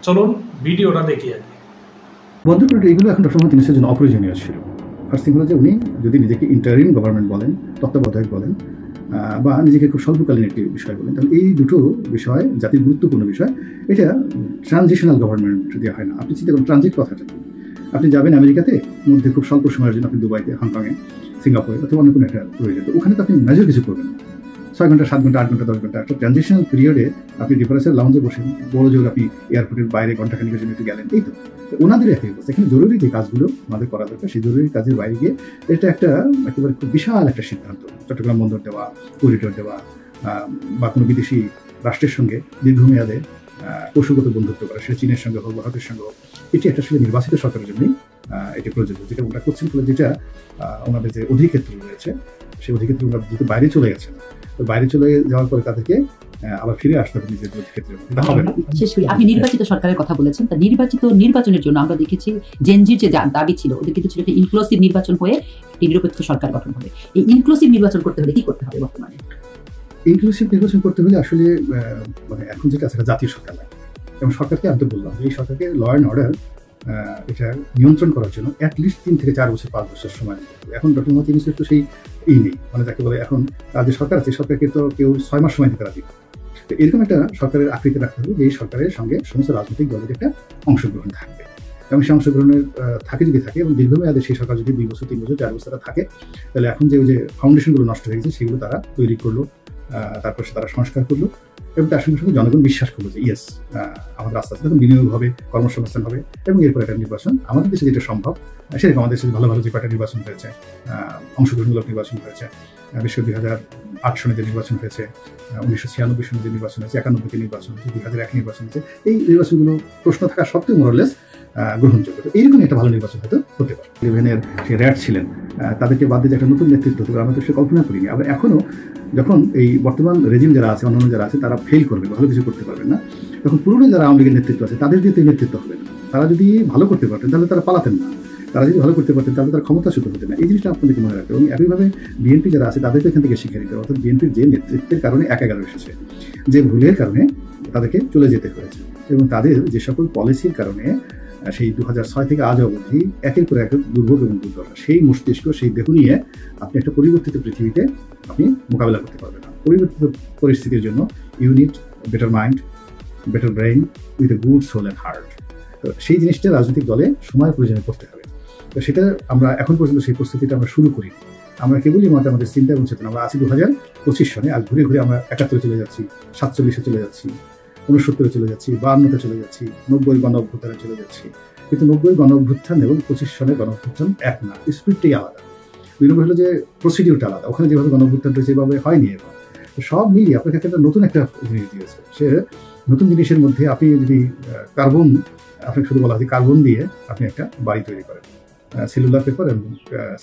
চলুন ভিডিওটা দেখি আগে। বন্ধুরা, এগুলো এখন ডক্টর মোহাম্মদ ইউনূসের জন্য অপ্রয়োজনীয় ছিল। ফার্স্ট থিং হলো যে উনি যদি নিজেকে ইন্টারিম গভর্নমেন্ট বলেন, তত্ত্বাবধায়ক বলেন, বা নিজেকে খুব স্বল্পকালীন একটি বিষয় বলেন, তাহলে এই দুটো বিষয় জাতির গুরুত্বপূর্ণ বিষয়। এটা ট্রানজিশনাল গভর্নমেন্ট দেওয়া হয় না। আপনি চিন্তা করুন ট্রানজিট কথাটা কি। আপনি যাবেন আমেরিকাতে, মধ্যে খুব স্বল্প সময়ের জন্য আপনি দুবাইতে, হংকংয়ে, সিঙ্গাপুরে অথবা অন্য কোনো একটা প্রয়োজন, ওখানে তো আপনি মেজর কিছু করবেন 6 ঘন্টা, 7 ঘন্টা, 8 ঘন্টা, 10 ঘন্টা। একটা ট্রানজিশনাল পিরিয়ডে আপনি ডিফারেন্সের লাউঞ্জে বসেন, বড় জোর আপনি এয়ারপোর্টের বাইরে ঘন্টাখানিকের জন্য একটু গেলেন, এই তো ওনাদের একই অবস্থা। এখানে জরুরি যে কাজগুলো আমাদের করা দরকার, সেই জরুরি কাজের বাইরে গিয়ে এটা একটা একেবারে খুব বিশাল একটা সিদ্ধান্ত। চট্টগ্রাম বন্দর দেওয়া, করিডোর দেওয়া, বা কোনো বিদেশি রাষ্ট্রের সঙ্গে দীর্ঘমেয়াদে কৌশলগত বন্ধুত্ব করা, সেটা চীনের সঙ্গে হোক, ভারতের সঙ্গে হোক, এটি একটা আসলে নির্বাচিত সরকারের জন্যই এটি প্রযোজ্য। যেটা ওরা করছেন, যেটা ওনাদের যে অধিক্ষেত্র রয়েছে, সেই অধিক্ষেত্র ওরা যেহেতু বাইরে চলে গেছেন, তো বাইরে চলে যাওয়ার পরে তাদেরকে আবার ফিরে আসতে হবে নিজের অধিক্ষেত্রে। এটা হবে না। শেষ করি, আপনি নির্বাচিত সরকারের কথা বলেছেন। তা নির্বাচনের জন্য আমরা দেখেছি জেনজির যে দাবি ছিল, ওদের কিন্তু ছিল একটা ইনক্লুসিভ নির্বাচন হয়ে একটি নিরপেক্ষ সরকার গঠন হবে। এই ইনক্লুসিভ নির্বাচন করতে হলে কি করতে হবে বর্তমানে? ইনক্লুসিভ নির্বাচন করতে হলে আসলে মানে এখন যেটা আছে জাতীয় সরকার লাগে, এবং সরকারকে আমি তো বললাম যে এই সরকারকে ল অ্যান্ড অর্ডার এটা নিয়ন্ত্রণ করার জন্য অ্যাটলিস্ট 3 থেকে 4 বছর, 5 বছর সময়। এখন ডক্টর মোহাম্মদ ইউনূসের তো সেই নেই, মানে যাকে বলে এখন যে সরকার আছে, সরকারকে তো কেউ 6 মাস সময় দিতে রাজি। তো এরকম একটা সরকারের আকৃতি রাখতে হবে যে এই সরকারের সঙ্গে সমস্ত রাজনৈতিক দলের একটা অংশগ্রহণ থাকবে, এবং সেই অংশগ্রহণের যদি থাকে এবং দীর্ঘমেয়াদে সেই সরকার যদি 2 বছর, 3 বছর, 4 বছর থাকে, তাহলে এখন যে ফাউন্ডেশনগুলো নষ্ট হয়ে গেছে সেগুলো তারা তৈরি করলো, তারপর তারা সংস্কার করলো, এবং তার সঙ্গে সঙ্গে জনগণ বিশ্বাস করলো যে ইয়েস আমাদের আস্তে আস্তে তখন বিনিয়োগ হবে, কর্মসংস্থান হবে, এবং এরপর একটা নির্বাচন আমাদের দেশে যেটা সম্ভব সেরকম আমাদের দেশে ভালো ভালো যে কয়েকটা নির্বাচন হয়েছে, অংশগ্রহণমূলক নির্বাচন হয়েছে, বিশেষ করে 2008 সনে যে নির্বাচন হয়েছে, 1996 সনে যে নির্বাচন হয়েছে, 91-তে নির্বাচন হয়েছে, 2001 নির্বাচন হয়েছে, এই নির্বাচনগুলো প্রশ্ন থাকা সত্ত্বেও মোরালেস গ্রহণযোগ্য। তো এইরকম একটা ভালো নির্বাচন হয়তো হতে পারে। ইলেভেনের যে র্যাট ছিলেন, তাদেরকে বাদ দিয়ে একটা নতুন নেতৃত্ব হতে পারে, আমরা তো সে কল্পনা করিনি। আবার এখনও যখন এই বর্তমান রেজিম যারা আছে, অন্যান্য যারা আছে, তারা ফেল করবে, ভালো কিছু করতে পারবেন না, তখন পুরনো যারা আওয়ামী লীগের নেতৃত্ব আছে তাদের দিয়ে নেতৃত্ব হবে না। তারা যদি ভালো করতে পারতেন তাহলে তারা পালাতেন না, তারা যদি ভালো করতে পারতেন তাহলে তারা ক্ষমতাচ্যুত হতেন না। এই জিনিসটা আপনাদেরকে মনে রাখতে। এবং একইভাবে বিএনপি যারা আছে তাদেরকে এখান থেকে শিক্ষা দিতে হবে। অর্থাৎ বিএনপির যে নেতৃত্বের কারণে 1-11 এসেছে, যে ভুলের কারণে তাদেরকে চলে যেতে হয়েছে, এবং তাদের যে সকল পলিসির কারণে সেই 2006 থেকে আজ অবধি একের পর এক দুর্ভোগ এবং দুর্দশা, সেই মস্তিষ্ক, সেই দেহ নিয়ে আপনি একটা পরিবর্তিত পৃথিবীতে আপনি মোকাবেলা করতে পারবেন না। পরিবর্তিত পরিস্থিতির জন্য unit, better mind, better brain with a good soul and heart. তো সেই জিনিসটা রাজনৈতিক দলে সময় প্রয়োজনে করতে হবে। তো সেটা আমরা এখন পর্যন্ত সেই প্রস্তুতিটা আমরা শুরু করি। আমরা কেবলই আমাদের চিন্তা এবং চেতনা। আমরা আছি 2025 সনে, আর ঘুরে ঘুরে আমরা 71-এ চলে যাচ্ছি, 47-এ চলে যাচ্ছি, 69-এ চলে যাচ্ছি, 52-তে চলে যাচ্ছি, 90 গণ অভ্যুত্থানে চলে যাচ্ছি। কিন্তু 90 গণ অভ্যুত্থান এবং 25 সনের গণ অভ্যুত্থান এক না, স্পিডটাই আলাদা। 2 নম্বর হলো যে প্রসিডিউরটা আলাদা। ওখানে যেভাবে গণ অভ্যুত্থানটা যেভাবে হয়নি, এখন সব মিলিয়ে আপনাকে একটা নতুন একটা জিনিস দিয়েছে। সে নতুন জিনিসের মধ্যে আপনি যদি কার্বন, আপনাকে শুধু বলা হয় কার্বন দিয়ে আপনি একটা বাড়ি তৈরি করেন, সেলুলার পেপার এবং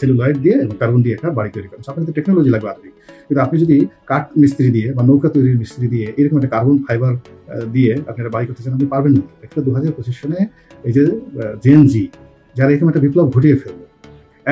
সেলুলয়েড দিয়ে এবং কার্বন দিয়ে একটা বাড়ি তৈরি করেন। আপনার তো টেকনোলজি লাগবে আধুনিক, কিন্তু আপনি যদি কাঠ মিস্ত্রি দিয়ে বা নৌকা তৈরির মিস্ত্রি দিয়ে এরকম একটা কার্বন ফাইবার দিয়ে আপনারা বাড়ি করতে চান, আপনি পারবেন না। একটা 2025 সনে এই যে জেনজি যারা এরকম একটা বিপ্লব ঘটিয়ে ফেলবে,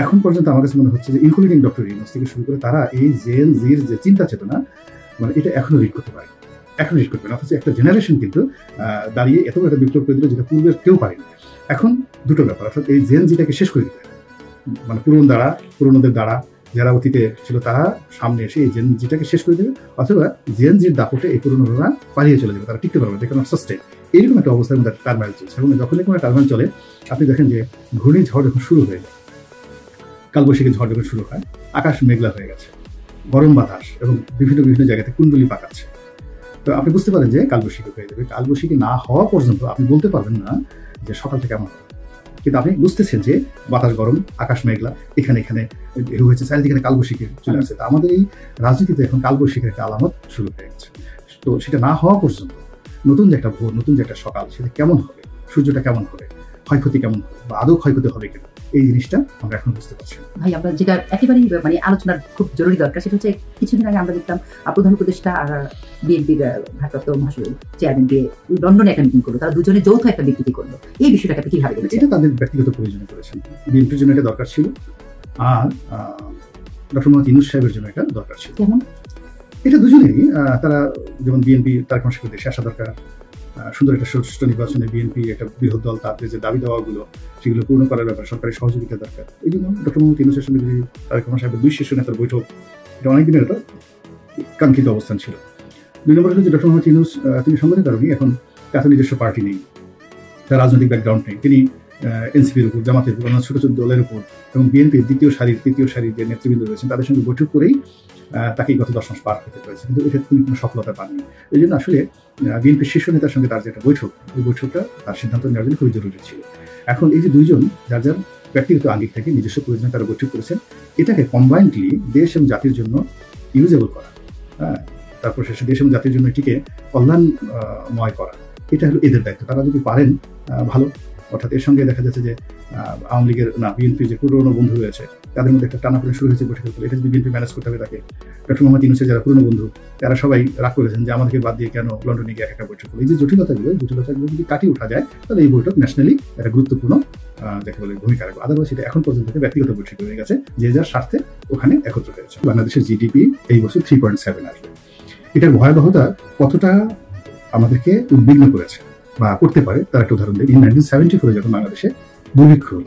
এখন পর্যন্ত আমার কাছে মনে হচ্ছে যে ইনক্লুডিং ডক্টর ইউনূস থেকে শুরু করে তারা এই জেনজির যে চিন্তা চেতনা, মানে এটা এখনো রিড করতে পারে, এখন রিড করতে পারে। অথচ একটা জেনারেশন কিন্তু দাঁড়িয়ে এত একটা বিপ্লব করে দিল যেটা পূর্বের কেউ পারেনি। এখন দুটো ব্যাপার, অর্থাৎ এই জেনজিটাকে শেষ করে দিতে হবে, মানে পুরনোদের দ্বারা যারা অতীতে ছিল তারা সামনে এসে এই জেনজিটাকে শেষ করে দেবে, অথবা জেনজির দাপটে এই পুরনোরা পালিয়ে চলে যাবে, তারা টিকতে পারবে, দে ক্যানট সাস্টেইন। এইরকম একটা অবস্থার মধ্যে টারবাইন চলছে। এবং যখন এরকম একটা টারবাইন চলে, আপনি দেখেন যে ঘূর্ণিঝড় যখন শুরু হয়ে যায়, কালবৈশাখী ঝড় যখন শুরু হয়, আকাশ মেঘলা হয়ে গেছে, গরম বাতাস এবং বিভিন্ন জায়গাতে কুণ্ডলি পাকাচ্ছে, তো আপনি বুঝতে পারেন যে কালবৈশাখী হয়ে যাবে। কালবৈশাখী না হওয়া পর্যন্ত আপনি বলতে পারবেন না যে সকালটা কেমন হবে, কিন্তু আপনি বুঝতেছেন যে বাতাস গরম, আকাশ মেঘলা, এখানে ঢেউ হয়েছে, চারিদিকে কালবৈশাখী চলে আসছে। তো আমাদের এই রাজনীতিতে এখন কালবৈশাখীর একটা আলামত শুরু হয়ে গেছে। তো সেটা না হওয়া পর্যন্ত নতুন যে একটা ভোর, নতুন যে একটা সকাল, সেটা কেমন হবে, সূর্যটা কেমন হবে, ক্ষয়ক্ষতি কেমন হবে, বা আদৌ ক্ষয়ক্ষতি হবে কিনা, এই জিনিসটা আমরা এখন বুঝতে পারছি। ভাই, আমরা যেটা একেবারেই মানে আলোচনার খুব জরুরি দরকার, সেটা হচ্ছে কিছুদিন আগে আমরা দেখতাম প্রধান উপদেষ্টা আর বিএনপির ভারপ্রাপ্ত মহাসচিব চেয়ারম্যান দিয়ে লন্ডনে একটা মিটিং করলো, তারা দুজনে যৌথ একটা বিবৃতি করলো। এই বিষয়টাকে কিভাবে দেখছেন? এটা তাদের ব্যক্তিগত প্রয়োজনে করেছেন, বিএনপির জন্য এটা দরকার ছিল, আর ডক্টর মোহাম্মদ ইউনূস সাহেবের জন্য এটা দরকার ছিল। কেমন? এটা দুজনেই, তারা যেমন বিএনপি তার দেশে আসা দরকার, সুন্দর একটা সুষ্ঠু নির্বাচনে বিএনপি একটা বৃহৎ দল, তাদের যে দাবি দেওয়াগুলো সেগুলো পূর্ণ করার ব্যাপারে সরকারি সহযোগিতা দরকার। এই জন্য ডক্টর মোহাম্মদ ইউনূসের সঙ্গে যদি তারেক রহমান সাহেবের 2 শীর্ষ নেতার বৈঠক, এটা অনেকদিনের একটা কাঙ্ক্ষিত অবস্থান ছিল। 2 নম্বর হলো যে ডক্টর মোহাম্মদ ইউনূস তিনি সংগঠনের কারণে এখন তার নিজস্ব পার্টি নেই, তার রাজনৈতিক ব্যাকগ্রাউন্ড নেই। তিনি এনসিপির উপর, জামাতের উপর, অন্য ছোট ছোট দলের উপর এবং বিএনপির দ্বিতীয় সারির তৃতীয় সারির যে নেতৃবৃন্দ রয়েছেন তাদের সঙ্গে বৈঠক করেই তাকে গত 10 মাস পার করতে হয়েছে, কিন্তু এটা তিনি কোনো সফলতা পাননি। এই জন্য আসলে বিএনপির শীর্ষ নেতার সঙ্গে তার যে একটা বৈঠক, ওই বৈঠকটা তার সিদ্ধান্ত নেওয়ার জন্য খুবই জরুরি ছিল। এখন এই যে দুইজন যার যার ব্যক্তিগত আঙ্গিক থেকে নিজস্ব প্রয়োজনে তারা বৈঠক করেছেন, এটাকে কম্বাইন্ডলি দেশ এবং জাতির জন্য ইউজেবল করা, তারপর শেষে দেশ এবং জাতির জন্য এটিকে কল্যাণময় করা, এটা হলো এদের দায়িত্ব। তারা যদি পারেন ভালো, অর্থাৎ এর সঙ্গে দেখা যাচ্ছে যে আওয়ামী লীগের বিএনপির যে পুরনো বন্ধু রয়েছে তাদের মধ্যে একটা টানাপোড়েন শুরু হয়েছে বৈঠকের ফলে। এটা যদি বিএনপি ম্যানেজ করতে হবে তাকে, ডক্টর মোহাম্মদ ইউনূসের যারা পুরনো বন্ধু তারা সবাই রাগ করেছেন যে আমাদেরকে বাদ দিয়ে কেন লন্ডনে গিয়ে একটা বৈঠক করলো। এই যে জটিলতাগুলো যদি কাটিয়ে ওঠা যায় তাহলে এই বৈঠক ন্যাশনালি একটা গুরুত্বপূর্ণ যাকে বলে ভূমিকা রাখবে। আদারওয়াইজ এটা এখন পর্যন্ত ব্যক্তিগত বৈঠক হয়ে গেছে, যে যার স্বার্থে ওখানে একত্র হয়েছে। বাংলাদেশের জিডিপি এই বছর 3.7 আসবে। এটার ভয়াবহতা কতটা আমাদেরকে উদ্বিগ্ন করেছে বা করতে পারে তার একটা উদাহরণ দিই। 1974 যখন বাংলাদেশে দুর্ভিক্ষ হল,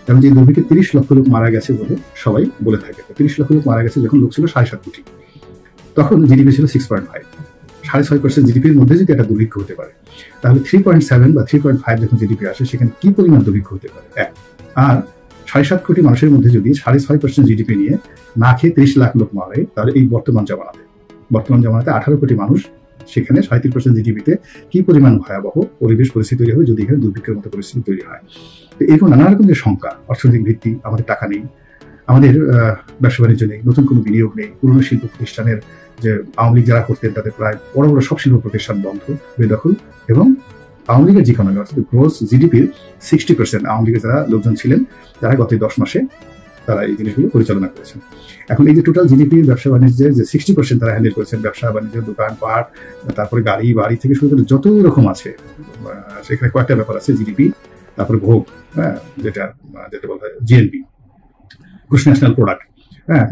এবং যে দুর্ভিক্ষে 30 লক্ষ লোক মারা গেছে বলে সবাই বলে থাকে। 30 লক্ষ লোক মারা গেছে যখন লোক ছিল 7.5 কোটি, তখন জিডিপি ছিল 6.5। 6.5% জিডিপির মধ্যে যদি একটা দুর্ভিক্ষ হতে পারে, তাহলে 3.7 বা 3.5 যখন জিডিপি আসে সেখানে কি পরিমাণ দুর্ভিক্ষ হতে পারে। আর 7.5 কোটি মানুষের মধ্যে যদি 6.5% জিডিপি নিয়ে না খেয়ে 30 লাখ লোক মারে, তাহলে এই বর্তমান জামানাতে 18 কোটি মানুষ, সেখানে 37% জিডিপিতে কি পরিমাণ ভয়াবহ পরিবেশ পরিস্থিতি তৈরি হবে যদি এখানে দুর্ভিক্ষের মতো পরিস্থিতি তৈরি হয়। তো এরকম নানা রকম যে শঙ্কা, অর্থনৈতিক ভিত্তি, আমাদের টাকা নেই, আমাদের ব্যবসা বাণিজ্য নেই, নতুন কোনো বিনিয়োগ নেই, পুরনো শিল্প প্রতিষ্ঠানের যে আওয়ামী লীগ যারা করতেন তাদের প্রায় বড় বড় সব শিল্প প্রতিষ্ঠান বন্ধ, বেদখল, এবং আওয়ামী লীগের যে ইকোনমি অর্থাৎ গ্রোস জিডিপির 60% আওয়ামী লীগের যারা লোকজন ছিলেন তারা গত 10 মাসে তারা এই জিনিসগুলো পরিচালনা করেছেন। এখন এই যে টোটাল জিডিপি ব্যবসা বাণিজ্যের যে 60% তারা হ্যান্ডেল করেছেন, ব্যবসা বাণিজ্যের দোকানপাট, তারপরে গাড়ি বাড়ি থেকে শুরু করে যত রকম আছে, সেখানে কয়েকটা ব্যাপার আছে, জিডিপি, তারপরে ভোগ, যেটা বলা হয় জিএনপি, গ্রস ন্যাশনাল প্রোডাক্ট,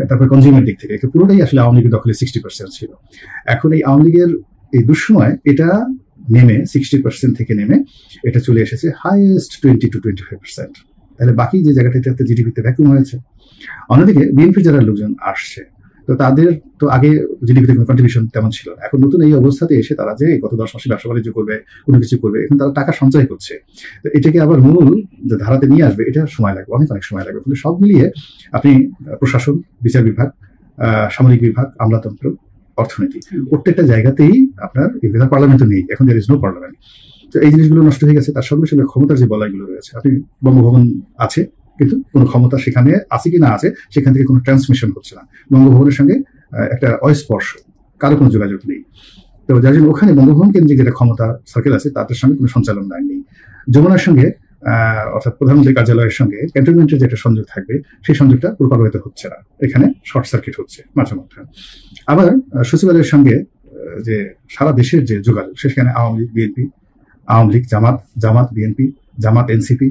তারপরে কনজিউমার দিক থেকে পুরোটাই আসলে আওয়ামী লীগের দখলে 60% ছিল। এখন এই আওয়ামী লীগের এই দুঃসময় এটা নেমে 60% থেকে নেমে এটা চলে এসেছে হাইয়েস্ট 20 to 25%। তাহলে বাকি যে জায়গাটাতে জিডিপিতে ভ্যাকুম হয়েছে। অন্যদিকে বিএনপি যারা লোকজন আসছে, তো তাদের তো আগে জিডিপিতে কোনো কন্ট্রিবিউশন তেমন ছিল না। এখন নতুন এই অবস্থাতে এসে তারা যে গত 10 মাসে ব্যবসা বাণিজ্য করবে, কোনো কিছু করবে, এখন তারা টাকা সঞ্চয় করছে, তো এটাকে আবার মূল যে ধারাতে নিয়ে আসবে, এটা সময় লাগবে, অনেক সময় লাগবে। ফলে সব মিলিয়ে আপনি প্রশাসন, বিচার বিভাগ, সামরিক বিভাগ, আমলাতন্ত্র, অর্থনীতি, প্রত্যেকটা জায়গাতেই আপনার পার্লামেন্ট নেই, এখন দেয়ার ইজ নো পার্লামেন্ট। তো এই জিনিসগুলো নষ্ট হয়ে গেছে। তার সঙ্গে সঙ্গে ক্ষমতার যে বলয়গুলো রয়েছে, আপনি বঙ্গভবন আছে কিন্তু কোনো ক্ষমতা সেখানে আছে কি না আছে, সেখান থেকে কোনো ট্রান্সমিশন হচ্ছে না। বঙ্গভবনের সঙ্গে একটা অস্পর্শ, কারো কোনো যোগাযোগ নেই। তো যার জন্য ওখানে বঙ্গভবন কেন্দ্রিক যেটা ক্ষমতা সার্কেল আছে তাদের সঙ্গে কোনো সঞ্চালন নেই। যমুনার সঙ্গে অর্থাৎ প্রধানমন্ত্রীর কার্যালয়ের সঙ্গে ক্যান্টনমেন্টের যেটা সংযোগ থাকবে, সেই সংযোগটা প্রভাবিত হচ্ছে না, এখানে শর্ট সার্কিট হচ্ছে মাঝে মধ্যে। আবার সচিবালয়ের সঙ্গে যে সারা দেশের যে যোগাযোগ, সেখানে আওয়ামী লীগ বিএনপি, আওয়ামী লীগ জামাত, জামাত বিএনপি, জামাত এনসিপি,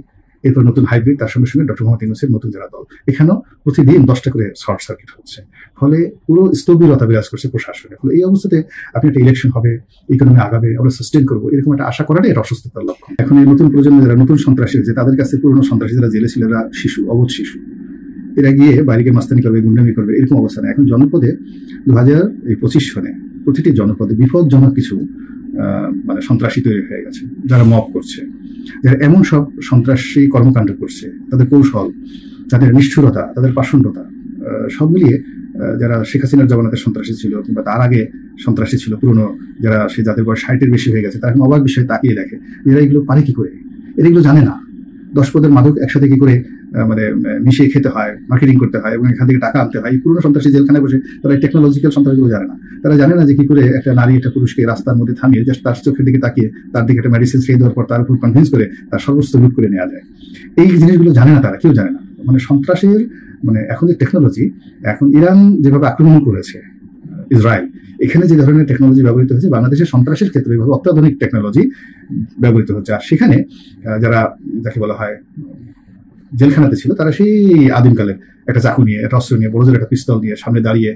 এরপর নতুন হাইব্রিড, তার সঙ্গে সঙ্গে ডক্টর মোহাম্মদ ইউনূসের নতুন যারা দল, এখানেও প্রতিদিন 10টা করে শর্ট সার্কিট হচ্ছে। ফলে পুরো স্থবিরতা বিরাজ করছে প্রশাসনে। ফলে এই অবস্থাতে আপনি একটা ইলেকশন হবে, ইকোনমি আগাবে, আমরা সাস্টেন করবো, এরকম একটা আশা করাটাই এটা অসুস্থতার লক্ষণ। এখন এই নতুন প্রজন্ম যারা নতুন সন্ত্রাসী হয়েছে, তাদের কাছে পুরনো সন্ত্রাসী যারা জেলে ছিল, এরা শিশু, অবোধ শিশু, এরা গিয়ে বাইরে মাস্তানি করবে, গুন্ডামি করবে, এরকম অবস্থা না। এখন জনপদে 2025 সনে প্রতিটি জনপদে বিপজ্জনক কিছু মানে সন্ত্রাসী তৈরি হয়ে গেছে, যারা মব করছে, যারা এমন সব সন্ত্রাসী কর্মকাণ্ড করছে, তাদের কৌশল, তাদের নিষ্ঠুরতা, তাদের পাষণ্ডতা, সব মিলিয়ে যারা শেখ হাসিনার জমানাতে সন্ত্রাসী ছিল কিংবা তার আগে সন্ত্রাসী ছিল পুরনো, যারা সে যাদের বয়স 60-এর বেশি হয়ে গেছে, তারা এখন অবাক বিষয়ে তাকিয়ে দেখে এরা এগুলো পারে কি করে, এরা এগুলো জানে না। 10 পদের মাদক একসাথে কি করে মানে মিশিয়ে খেতে হয়, মার্কেটিং করতে হয় এবং এখান থেকে টাকা আনতে হয়। পুরনো সন্ত্রাসী জেলখানায় বসে তারা টেকনোলজিক্যাল সন্ত্রাসগুলো জানে না। তারা জানে না যে কি করে একটা নারী একটা পুরুষকে রাস্তার মধ্যে থামিয়ে জাস্ট তার চোখের দিকে তাকিয়ে তার দিকে একটা মেডিসিন খেয়ে দেওয়ার পর তার উপর কনভিন্স করে তার সর্বস্ব লুট করে নেওয়া যায়। এই জিনিসগুলো জানে না, তারা কেউ জানে না। মানে সন্ত্রাসের মানে এখন যে টেকনোলজি, এখন ইরান যেভাবে আক্রমণ করেছে ইসরায়েল, এখানে যে ধরনের টেকনোলজি ব্যবহৃত হচ্ছে, বাংলাদেশের সন্ত্রাসের ক্ষেত্রে এভাবে অত্যাধুনিক টেকনোলজি ব্যবহৃত হচ্ছে। আর সেখানে যারা যাকে বলা হয় জেলখানাতে ছিল তারা সেই আদিমকালে একটা চাকু নিয়ে, একটা অস্ত্র নিয়ে, বড় একটা পিস্তল নিয়ে সামনে দাঁড়িয়ে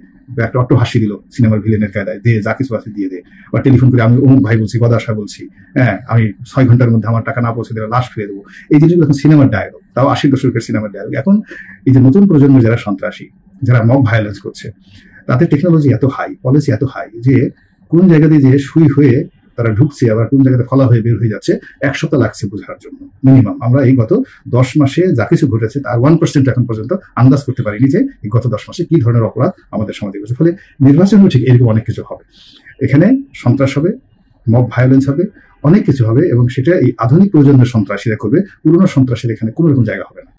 একটা অট্ট হাসি দিল সিনেমার ভিলেনের কায়দায়, দিয়ে যা কিছু আছে দিয়ে দে, বা টেলিফোন করে আমি অমুক ভাই বলছি, বদাশা বলছি, হ্যাঁ আমি 6 ঘন্টার মধ্যে আমার টাকা না পৌঁছে দেবে লাশ ফিরে দেবো। এই জিনিসগুলো এখন সিনেমার ডায়লগ, তাও 80 দশকের সিনেমার ডায়লগ। এখন এই যে নতুন প্রজন্মের যারা সন্ত্রাসী, যারা মব ভায়োলেন্স করছে, তাদের টেকনোলজি এত হাই, পলিসি এত হাই যে কোন জায়গা দিয়ে যে সুই হয়ে তারা ঢুকছে আবার কোন জায়গাতে ফলা হয়ে বের হয়ে যাচ্ছে 1 সপ্তাহ লাগছে বোঝার জন্য মিনিমাম। আমরা এই গত 10 মাসে যা কিছু ঘটেছে তার 1% এখন পর্যন্ত আন্দাজ করতে পারিনি যে এই গত 10 মাসে কি ধরনের অপরাধ আমাদের সমাজে ঘটেছে। ফলে নির্বাচন ঠিক এরকম অনেক কিছু হবে, এখানে সন্ত্রাস হবে, মব ভায়োলেন্স হবে, অনেক কিছু হবে, এবং সেটা এই আধুনিক প্রজন্মের সন্ত্রাসীরা করবে, পুরনো সন্ত্রাসীরা এখানে কোনো রকম জায়গা হবে না।